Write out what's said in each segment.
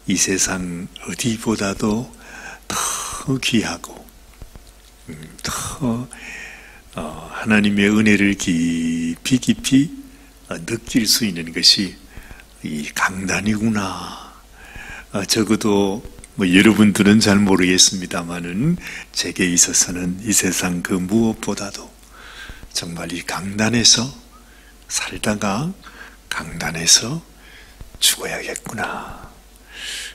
이 세상 어디보다도 더 귀하고 더 하나님의 은혜를 깊이 느낄 수 있는 것이 이 강단이구나. 적어도 여러분들은 잘 모르겠습니다만은 제게 있어서는 이 세상 그 무엇보다도 정말 이 강단에서 살다가 강단에서 죽어야겠구나.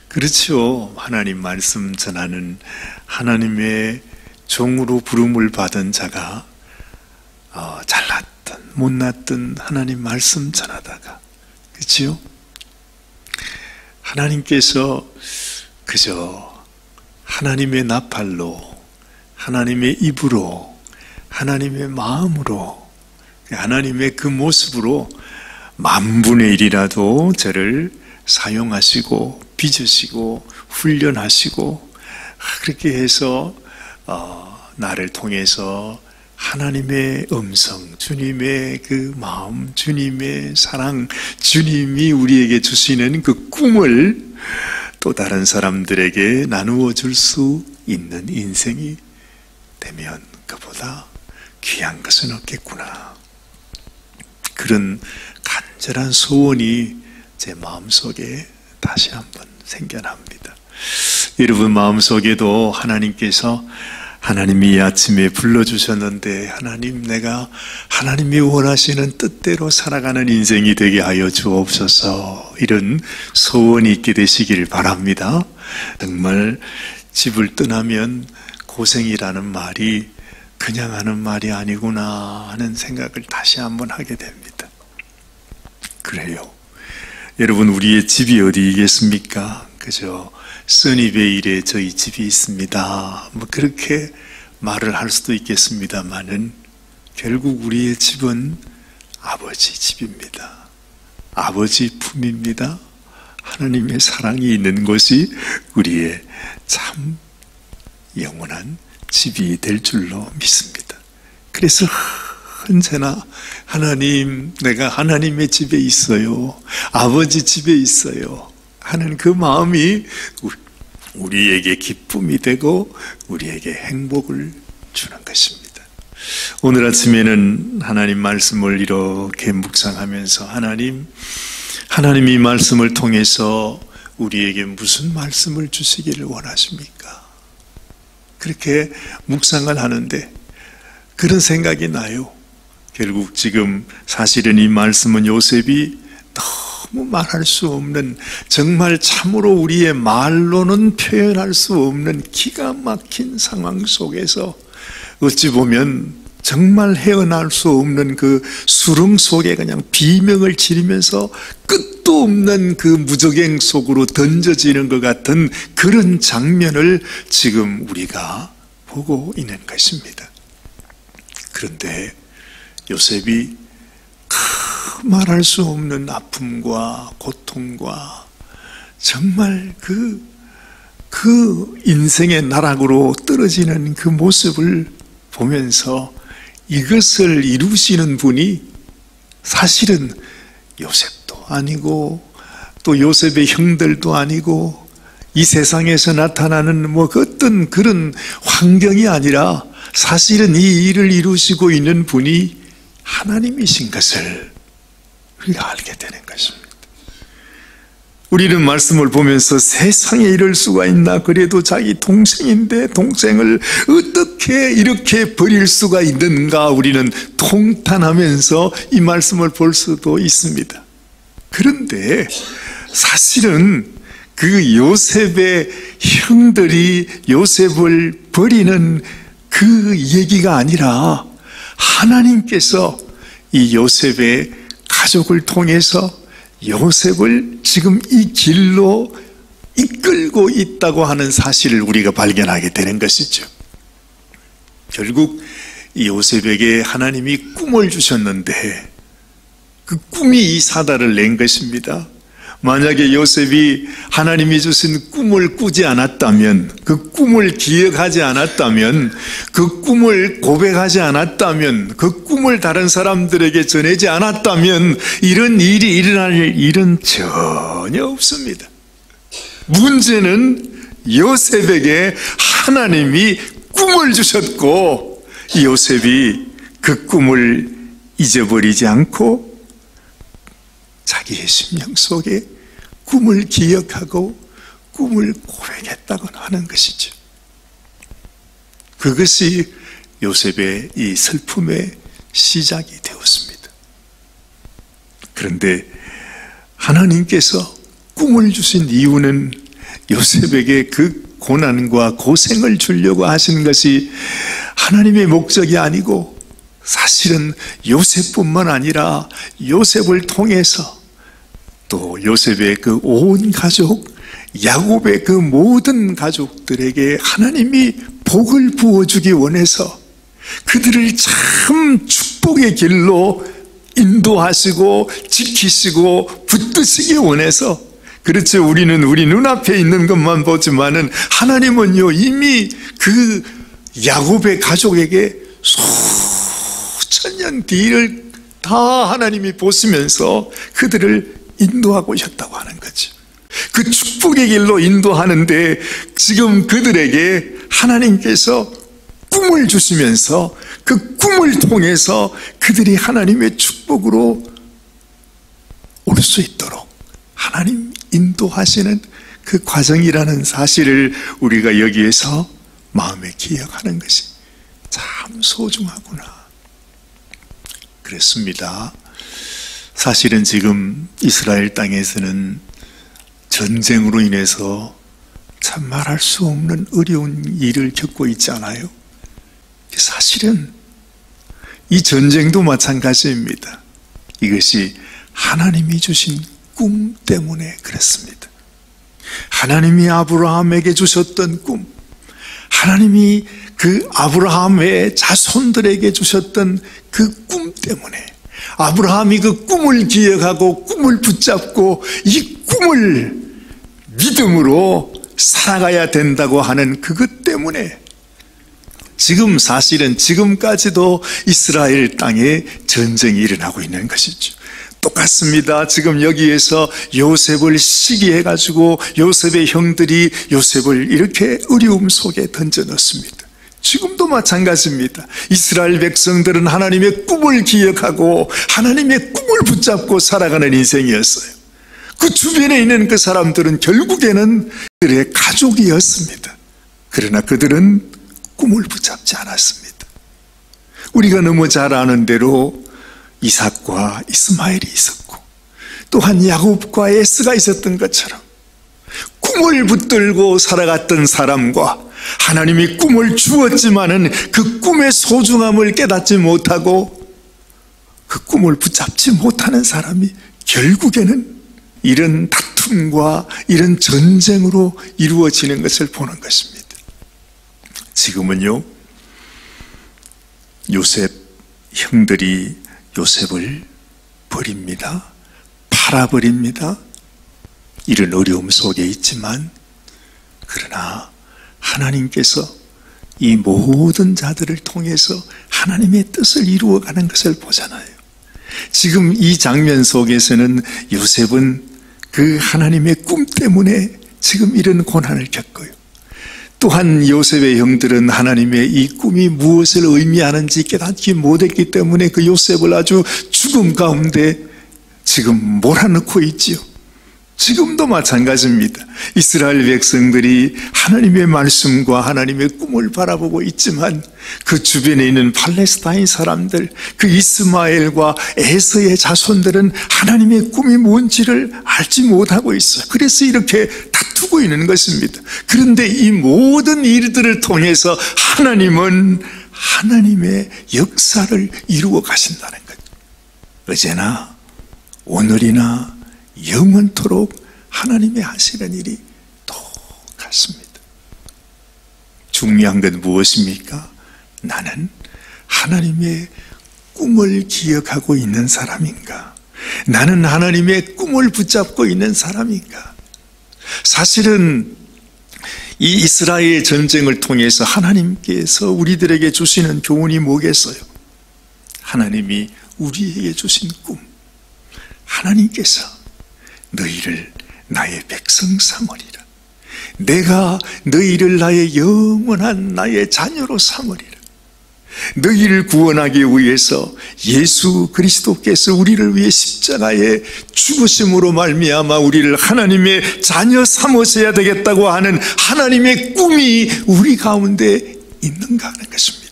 그렇죠. 하나님 말씀 전하는 하나님의 종으로 부름을 받은 자가 잘났든 못났든 하나님 말씀 전하다가, 그렇죠? 하나님께서 그저 하나님의 나팔로, 하나님의 입으로, 하나님의 마음으로, 하나님의 그 모습으로 10,000분의 1이라도 저를 사용하시고 빚으시고 훈련하시고, 그렇게 해서 나를 통해서 하나님의 음성, 주님의 그 마음, 주님의 사랑, 주님이 우리에게 주시는 그 꿈을 또 다른 사람들에게 나누어 줄 수 있는 인생이 되면 그보다 귀한 것은 없겠구나. 그런 간절한 소원이 제 마음속에 다시 한번 생겨납니다. 여러분 마음속에도 하나님이 이 아침에 불러주셨는데, 하나님, 내가 하나님이 원하시는 뜻대로 살아가는 인생이 되게 하여 주옵소서, 이런 소원이 있게 되시길 바랍니다. 정말 집을 떠나면 고생이라는 말이 그냥 하는 말이 아니구나 하는 생각을 다시 한번 하게 됩니다. 그래요. 여러분, 우리의 집이 어디이겠습니까? 그죠? 써니베일에 저희 집이 있습니다. 그렇게 말을 할 수도 있겠습니다만은 결국 우리의 집은 아버지 집입니다. 아버지 품입니다. 하나님의 사랑이 있는 곳이 우리의 참 영원한 집이 될 줄로 믿습니다. 그래서 언제나 하나님, 내가 하나님의 집에 있어요, 아버지 집에 있어요 하는 그 마음이 우리에게 기쁨이 되고 우리에게 행복을 주는 것입니다. 오늘 아침에는 하나님 말씀을 이렇게 묵상하면서, 하나님이 말씀을 통해서 우리에게 무슨 말씀을 주시기를 원하십니까? 그렇게 묵상을 하는데 그런 생각이 나요. 결국 지금 사실은 이 말씀은 요셉이 너무 말할 수 없는, 정말 참으로 우리의 말로는 표현할 수 없는 기가 막힌 상황 속에서 어찌 보면 정말 헤어날 수 없는 그 수렁 속에 그냥 비명을 지르면서 끝도 없는 그 무적행 속으로 던져지는 것 같은 그런 장면을 지금 우리가 보고 있는 것입니다. 그런데 요셉이 말할 수 없는 아픔과 고통과 정말 그 인생의 나락으로 떨어지는 그 모습을 보면서 이것을 이루시는 분이 사실은 요셉도 아니고 또 요셉의 형들도 아니고 이 세상에서 나타나는 어떤 그런 환경이 아니라 사실은 이 일을 이루시고 있는 분이 하나님이신 것을 우리가 알게 되는 것입니다. 우리는 말씀을 보면서 세상에 이럴 수가 있나, 그래도 자기 동생인데 동생을 어떻게 이렇게 버릴 수가 있는가, 우리는 통탄하면서 이 말씀을 볼 수도 있습니다. 그런데 사실은 그 요셉의 형들이 요셉을 버리는 그 얘기가 아니라 하나님께서 이 요셉의 가족을 통해서 요셉을 지금 이 길로 이끌고 있다고 하는 사실을 우리가 발견하게 되는 것이죠. 결국 이 요셉에게 하나님이 꿈을 주셨는데 그 꿈이 이 사달을 낸 것입니다. 만약에 요셉이 하나님이 주신 꿈을 꾸지 않았다면, 그 꿈을 기억하지 않았다면, 그 꿈을 고백하지 않았다면, 그 꿈을 다른 사람들에게 전하지 않았다면 이런 일이 일어날 일은 전혀 없습니다. 문제는 요셉에게 하나님이 꿈을 주셨고 요셉이 그 꿈을 잊어버리지 않고 자기의 심령 속에 꿈을 기억하고 꿈을 고백했다고 하는 것이죠. 그것이 요셉의 이 슬픔의 시작이 되었습니다. 그런데 하나님께서 꿈을 주신 이유는 요셉에게 그 고난과 고생을 주려고 하신 것이 하나님의 목적이 아니고 사실은 요셉뿐만 아니라 요셉을 통해서 또 요셉의 그 온 가족, 야곱의 그 모든 가족들에게 하나님이 복을 부어주기 원해서 그들을 참 축복의 길로 인도하시고 지키시고 붙드시기 원해서, 그렇죠, 우리는 우리 눈앞에 있는 것만 보지만은 하나님은요 이미 그 야곱의 가족에게 수천 년 뒤를 다 하나님이 보시면서 그들을 인도하고 오셨다고 하는 거죠. 그 축복의 길로 인도하는데 지금 그들에게 하나님께서 꿈을 주시면서 그 꿈을 통해서 그들이 하나님의 축복으로 올 수 있도록 하나님 인도하시는 그 과정이라는 사실을 우리가 여기에서 마음에 기억하는 것이 참 소중하구나. 그렇습니다. 사실은 지금 이스라엘 땅에서는 전쟁으로 인해서 참 말할 수 없는 어려운 일을 겪고 있지 않아요? 사실은 이 전쟁도 마찬가지입니다. 이것이 하나님이 주신 꿈 때문에 그렇습니다. 하나님이 아브라함에게 주셨던 꿈, 하나님이 그 아브라함의 자손들에게 주셨던 그 꿈 때문에 아브라함이 그 꿈을 기억하고 꿈을 붙잡고 이 꿈을 믿음으로 살아가야 된다고 하는 그것 때문에 지금 사실은 지금까지도 이스라엘 땅에 전쟁이 일어나고 있는 것이죠. 똑같습니다. 지금 여기에서 요셉을 시기해가지고 요셉의 형들이 요셉을 이렇게 어려움 속에 던져넣습니다. 지금도 마찬가지입니다. 이스라엘 백성들은 하나님의 꿈을 기억하고 하나님의 꿈을 붙잡고 살아가는 인생이었어요. 그 주변에 있는 그 사람들은 결국에는 그들의 가족이었습니다. 그러나 그들은 꿈을 붙잡지 않았습니다. 우리가 너무 잘 아는 대로 이삭과 이스마엘이 있었고 또한 야곱과 에스가 있었던 것처럼 꿈을 붙들고 살아갔던 사람과 하나님이 꿈을 주었지만은 그 꿈의 소중함을 깨닫지 못하고 그 꿈을 붙잡지 못하는 사람이 결국에는 이런 다툼과 이런 전쟁으로 이루어지는 것을 보는 것입니다. 지금은요, 요셉 형들이 요셉을 버립니다. 팔아버립니다. 이런 어려움 속에 있지만 그러나 하나님께서 이 모든 자들을 통해서 하나님의 뜻을 이루어가는 것을 보잖아요. 지금 이 장면 속에서는 요셉은 그 하나님의 꿈 때문에 지금 이런 고난을 겪어요. 또한 요셉의 형들은 하나님의 이 꿈이 무엇을 의미하는지 깨닫지 못했기 때문에 그 요셉을 아주 죽음 가운데 지금 몰아넣고 있지요. 지금도 마찬가지입니다. 이스라엘 백성들이 하나님의 말씀과 하나님의 꿈을 바라보고 있지만 그 주변에 있는 팔레스타인 사람들, 그 이스마엘과 에서의 자손들은 하나님의 꿈이 뭔지를 알지 못하고 있어요. 그래서 이렇게 다투고 있는 것입니다. 그런데 이 모든 일들을 통해서 하나님은 하나님의 역사를 이루어 가신다는 거죠. 어제나 오늘이나 영원토록 하나님의 하시는 일이 똑같습니다. 중요한 건 무엇입니까? 나는 하나님의 꿈을 기억하고 있는 사람인가? 나는 하나님의 꿈을 붙잡고 있는 사람인가? 사실은 이 이스라엘 전쟁을 통해서 하나님께서 우리들에게 주시는 교훈이 뭐겠어요? 하나님이 우리에게 주신 꿈, 하나님께서 너희를 나의 백성 삼으리라. 내가 너희를 나의 영원한 나의 자녀로 삼으리라. 너희를 구원하기 위해서 예수 그리스도께서 우리를 위해 십자가에 죽으심으로 말미암아 우리를 하나님의 자녀 삼으셔야 되겠다고 하는 하나님의 꿈이 우리 가운데 있는가 하는 것입니다.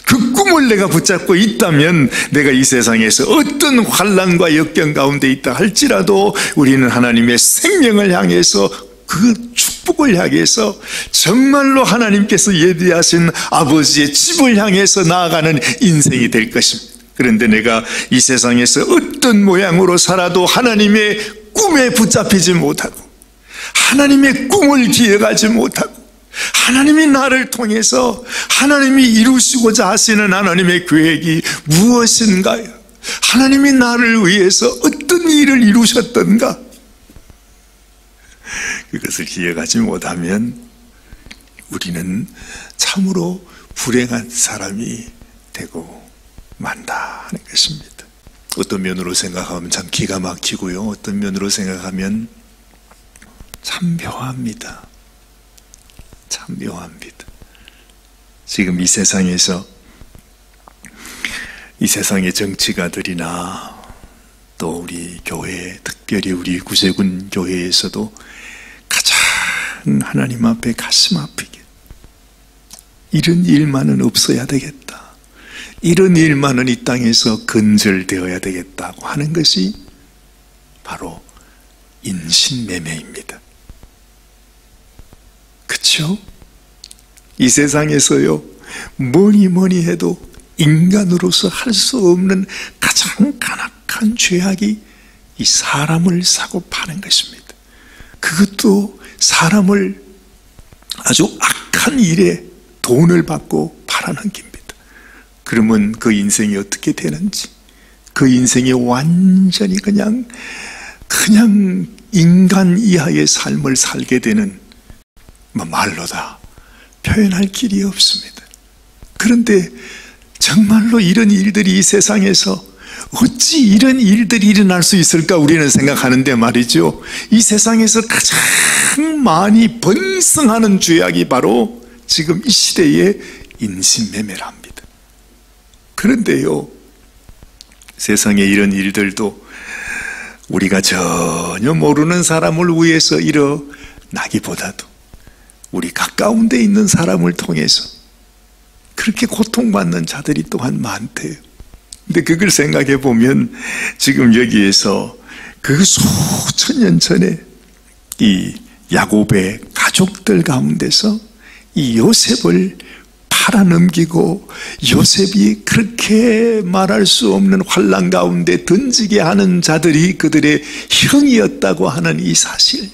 그 꿈을 내가 붙잡고 있다면 내가 이 세상에서 어떤 환난과 역경 가운데 있다 할지라도 우리는 하나님의 생명을 향해서 그 축복을 향해서 정말로 하나님께서 예비하신 아버지의 집을 향해서 나아가는 인생이 될 것입니다. 그런데 내가 이 세상에서 어떤 모양으로 살아도 하나님의 꿈에 붙잡히지 못하고 하나님의 꿈을 기억하지 못하고 하나님이 나를 통해서 하나님이 이루시고자 하시는 하나님의 계획이 무엇인가요? 하나님이 나를 위해서 어떤 일을 이루셨던가? 그것을 기억하지 못하면 우리는 참으로 불행한 사람이 되고 만다 하는 것입니다. 어떤 면으로 생각하면 참 기가 막히고요, 어떤 면으로 생각하면 참 묘합니다. 참 묘합니다. 지금 이 세상에서 이 세상의 정치가들이나 또 우리 교회, 특별히 우리 구세군 교회에서도 가장 하나님 앞에 가슴 아프게 이런 일만은 없어야 되겠다, 이런 일만은 이 땅에서 근절되어야 되겠다고 하는 것이 바로 인신매매입니다. 그렇죠? 이 세상에서요, 뭐니 해도 인간으로서 할 수 없는 가장 간악한 죄악이 이 사람을 사고 파는 것입니다. 그것도 사람을 아주 악한 일에 돈을 받고 팔아넘깁니다. 그러면 그 인생이 어떻게 되는지, 그 인생이 완전히 그냥 인간 이하의 삶을 살게 되는, 말로 다 표현할 길이 없습니다. 그런데 정말로 이런 일들이 이 세상에서 어찌 이런 일들이 일어날 수 있을까 우리는 생각하는데 말이죠, 이 세상에서 가장 많이 번성하는 죄악이 바로 지금 이 시대의 인신매매랍니다. 그런데요, 세상에 이런 일들도 우리가 전혀 모르는 사람을 위해서 일어나기보다도 우리 가까운 데 있는 사람을 통해서 그렇게 고통받는 자들이 또한 많대요. 근데 그걸 생각해 보면 지금 여기에서 그 수천 년 전에 이 야곱의 가족들 가운데서 이 요셉을 팔아넘기고 요셉이 그렇게 말할 수 없는 환난 가운데 던지게 하는 자들이 그들의 형이었다고 하는 이 사실,